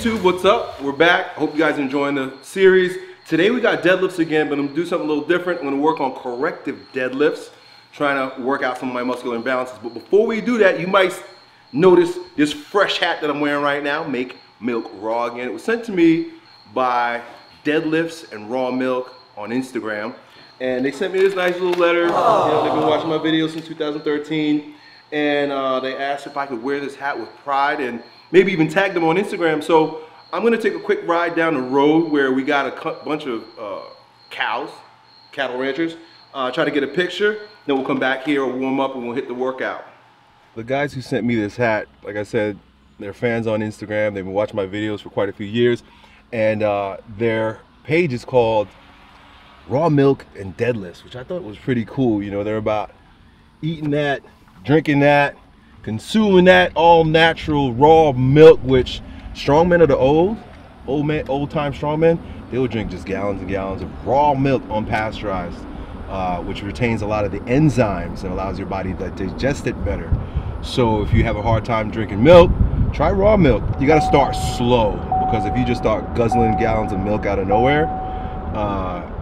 YouTube, what's up? We're back. Hope you guys are enjoying the series. Today we got deadlifts again, but I'm gonna do something a little different. I'm gonna work on corrective deadlifts, trying to work out some of my muscular imbalances. But before we do that, you might notice this fresh hat that I'm wearing right now, Make Milk Raw Again. It was sent to me by Deadlifts and Raw Milk on Instagram. And they sent me this nice little letter. You know, they've been watching my videos since 2013. And they asked if I could wear this hat with pride and maybe even tag them on Instagram. So I'm gonna take a quick ride down the road where we got a bunch of cattle ranchers, try to get a picture. Then we'll come back here, warm up, and we'll hit the workout. The guys who sent me this hat, like I said, they're fans on Instagram. They've been watching my videos for quite a few years. And their page is called Raw Milk and Deadlifts, which I thought was pretty cool. You know, they're about eating that, drinking that, consuming that all natural raw milk, which strongmen are the old time strongmen. They will drink just gallons and gallons of raw milk unpasteurized, which retains a lot of the enzymes and allows your body to digest it better. So if you have a hard time drinking milk, try raw milk. You got to start slow, because if you just start guzzling gallons of milk out of nowhere,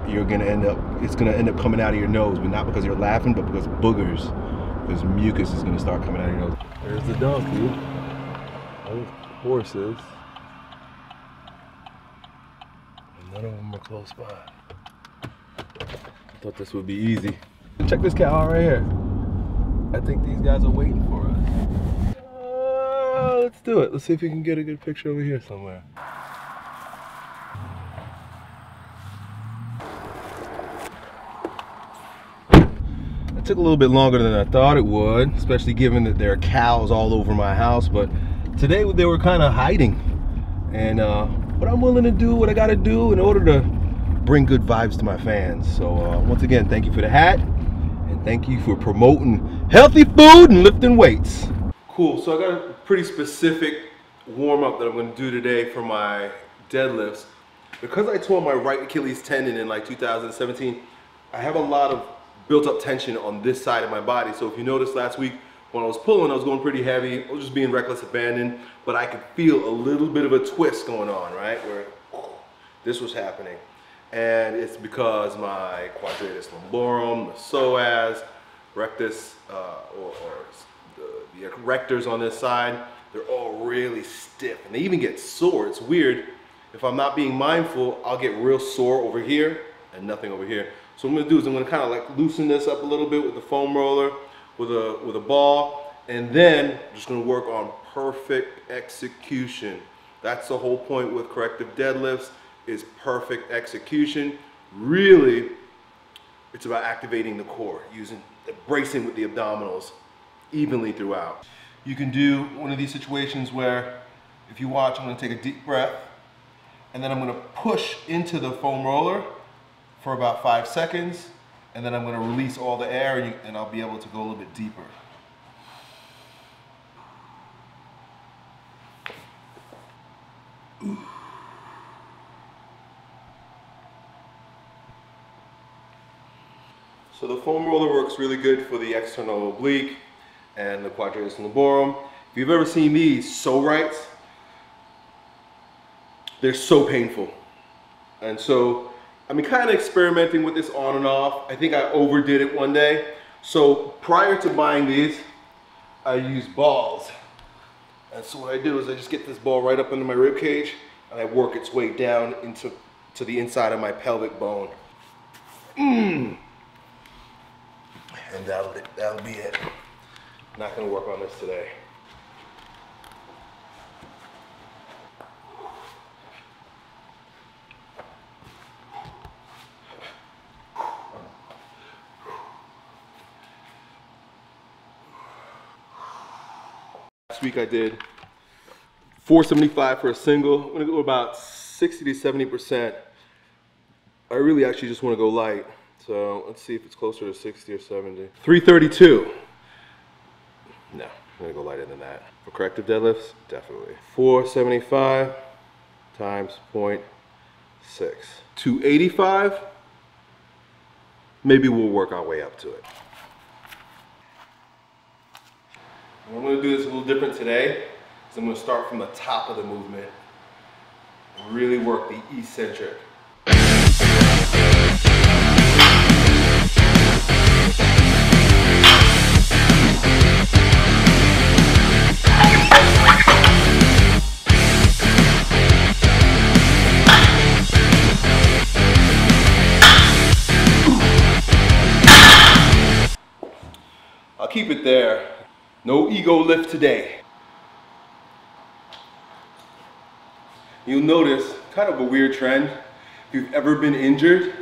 it's gonna end up coming out of your nose, but not because you're laughing, but because boogers. Because mucus is going to start coming out of your nose. There's the donkey. Those horses. And none of them are close by. I thought this would be easy. Check this cow out right here. I think these guys are waiting for us. Let's do it. Let's see if we can get a good picture over here somewhere. Took a little bit longer than I thought it would, especially given that there are cows all over my house. But today they were kind of hiding, and but I'm willing to do what I gotta do in order to bring good vibes to my fans. So once again, thank you for the hat, and thank you for promoting healthy food and lifting weights. Cool. So I got a pretty specific warm-up that I'm going to do today for my deadlifts. Because I tore my right Achilles tendon in like 2017, I have a lot of built up tension on this side of my body. So if you noticed last week when I was pulling, I was going pretty heavy. I was just being reckless abandon, but I could feel a little bit of a twist going on, right? Where this was happening. And it's because my quadratus lumborum, the psoas, rectus, or the erectors on this side, they're all really stiff, and they even get sore. It's weird. If I'm not being mindful, I'll get real sore over here and nothing over here. So what I'm gonna do is I'm gonna kind of like loosen this up a little bit with the foam roller, with a ball, and then I'm just gonna work on perfect execution. That's the whole point with corrective deadlifts, is perfect execution. Really, it's about activating the core, bracing with the abdominals evenly throughout. You can do one of these situations where, if you watch, I'm gonna take a deep breath, and then I'm gonna push into the foam roller for about 5 seconds, and then I'm going to release all the air, and I'll be able to go a little bit deeper. So the foam roller works really good for the external oblique and the quadratus lumborum. If you've ever seen these pso-rights, they're so painful. And so I've been kind of experimenting with this on and off. I think I overdid it one day. So prior to buying these, I used balls. And so what I do is I just get this ball right up into my rib cage, and I work its way down into the inside of my pelvic bone. And that'll be it. Not gonna work on this today. Last week I did 475 for a single. I'm gonna go about 60 to 70%. I really actually just wanna go light. So let's see if it's closer to 60 or 70. 332. No, I'm gonna go lighter than that. For corrective deadlifts, definitely. 475 times 0.6. 285, maybe we'll work our way up to it. And I'm gonna do this a little different today, so I'm gonna start from the top of the movement. Really work the eccentric. I'll keep it there. No ego lift today. You'll notice kind of a weird trend. If you've ever been injured,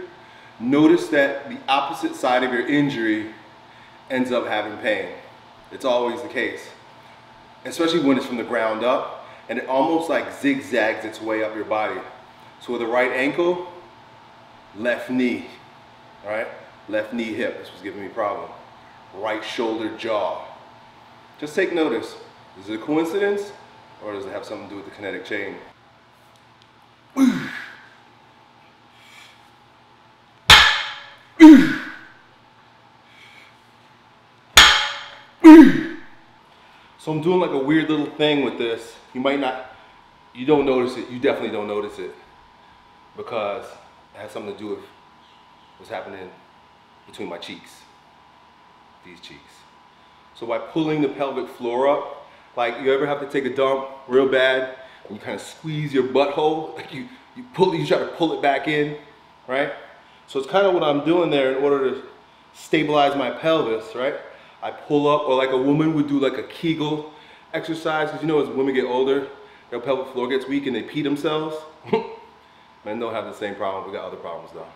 notice that the opposite side of your injury ends up having pain. It's always the case, especially when it's from the ground up, and it almost like zigzags its way up your body. So with the right ankle, left knee, all right? Left knee hip, this was giving me a problem. Right shoulder jaw. Just take notice. Is it a coincidence, or does it have something to do with the kinetic chain? So I'm doing like a weird little thing with this. You don't notice it. You definitely don't notice it because it has something to do with what's happening between my cheeks, these cheeks. So by pulling the pelvic floor up, like you ever have to take a dump real bad and you kind of squeeze your butthole, like you try to pull it back in, right? So it's kind of what I'm doing there in order to stabilize my pelvis, right? I pull up, or like a woman would do like a Kegel exercise, because you know as women get older, their pelvic floor gets weak and they pee themselves. Men don't have the same problem, we got other problems though.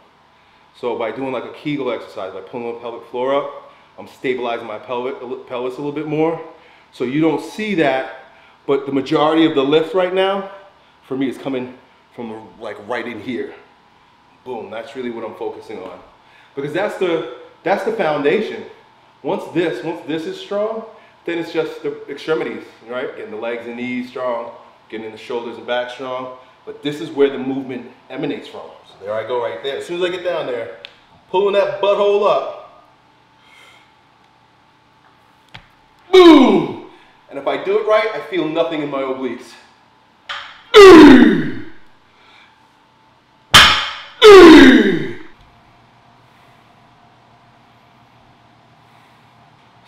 So by doing like a Kegel exercise, by pulling the pelvic floor up, I'm stabilizing my pelvis a little bit more. So you don't see that, but the majority of the lift right now, for me, is coming from like right in here. Boom, that's really what I'm focusing on. Because that's the foundation. Once this is strong, then it's just the extremities, right? Getting the legs and knees strong, getting the shoulders and back strong. But this is where the movement emanates from. So there I go right there. As soon as I get down there, pulling that butthole up. Boom! And if I do it right, I feel nothing in my obliques.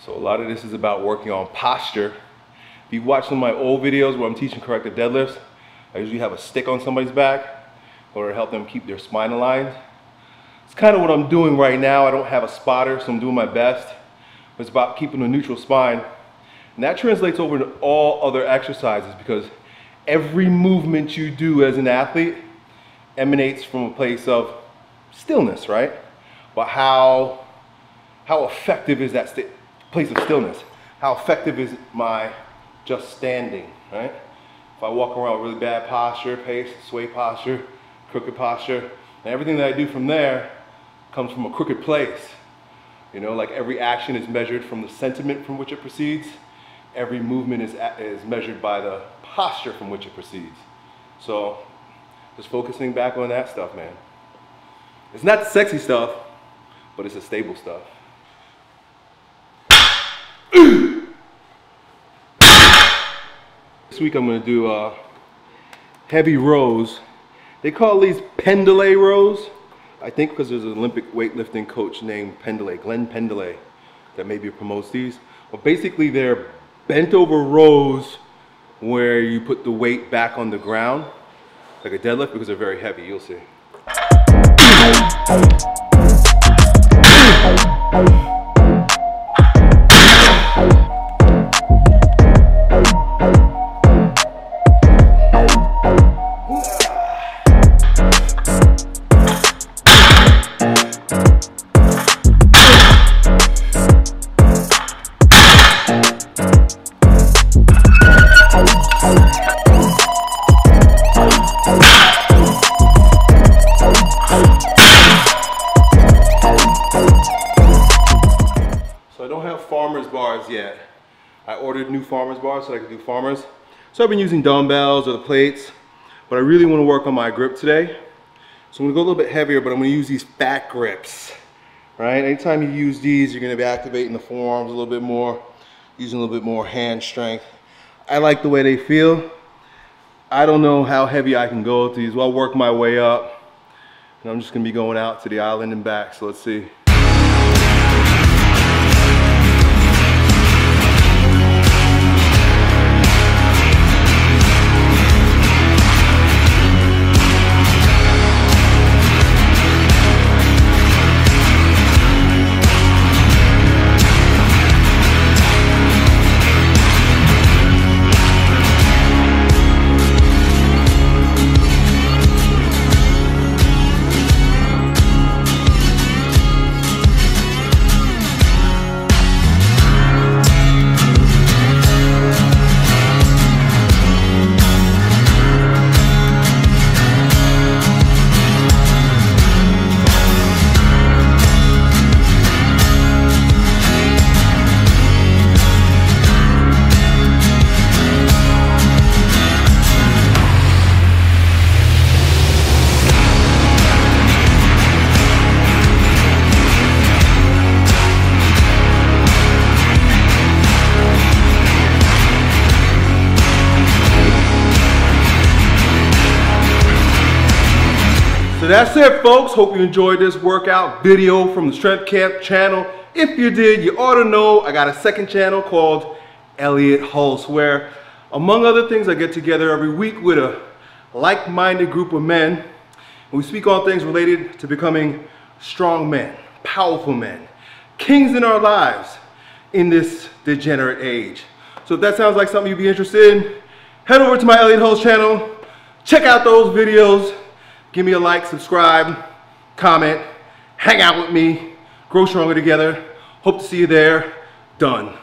So a lot of this is about working on posture. If you watch some of my old videos where I'm teaching corrective deadlifts, I usually have a stick on somebody's back in order to help them keep their spine aligned. It's kind of what I'm doing right now. I don't have a spotter, so I'm doing my best. It's about keeping a neutral spine. And that translates over to all other exercises, because every movement you do as an athlete emanates from a place of stillness, right? But how effective is that place of stillness? How effective is my just standing, right? If I walk around with really bad posture, pace, sway posture, crooked posture, and everything that I do from there comes from a crooked place. You know, like every action is measured from the sentiment from which it proceeds. Every movement is measured by the posture from which it proceeds. So just focusing back on that stuff, man. It's not the sexy stuff, but it's the stable stuff. This week I'm going to do heavy rows. They call these pendule rows, I think, because there's an Olympic weightlifting coach named Glenn Pendule, that maybe promotes these. But basically they're bent over rows where you put the weight back on the ground, like a deadlift, because they're very heavy, you'll see. Yet. I ordered new farmer's bars so I could do farmers. So I've been using dumbbells or the plates, but I really want to work on my grip today. So I'm gonna go a little bit heavier, but I'm gonna use these fat grips, right? Anytime you use these, you're gonna be activating the forearms a little bit more, using a little bit more hand strength. I like the way they feel. I don't know how heavy I can go with these. Well, I'll work my way up. And I'm just gonna be going out to the island and back, so let's see. So that's it, folks. Hope you enjoyed this workout video from the Strength Camp channel. If you did, you ought to know I got a second channel called Elliott Hulse, where, among other things, I get together every week with a like-minded group of men, and we speak on things related to becoming strong men, powerful men, kings in our lives in this degenerate age. So if that sounds like something you'd be interested in, head over to my Elliott Hulse channel, check out those videos. Give me a like, subscribe, comment, hang out with me, grow stronger together. Hope to see you there. Done.